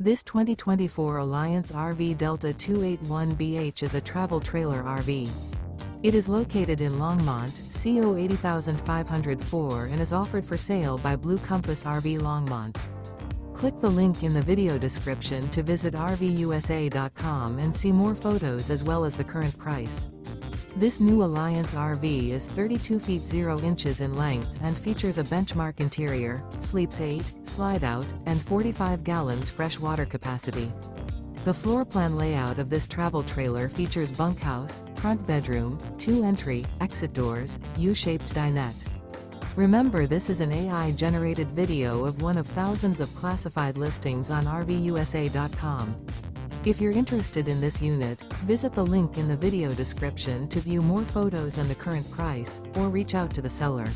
This 2024 Alliance RV Delta 281BH is a travel trailer RV. It is located in Longmont, CO 80504 and is offered for sale by Blue Compass RV Longmont. Click the link in the video description to visit RVUSA.com and see more photos as well as the current price. This new Alliance RV is 32 feet 0 inches in length and features a benchmark interior, sleeps 8, slide-out, and 45 gallons fresh water capacity. The floor plan layout of this travel trailer features bunkhouse, front bedroom, 2 entry, exit doors, U-shaped dinette. Remember, this is an AI-generated video of one of thousands of classified listings on RVUSA.com. If you're interested in this unit, visit the link in the video description to view more photos and the current price, or reach out to the seller.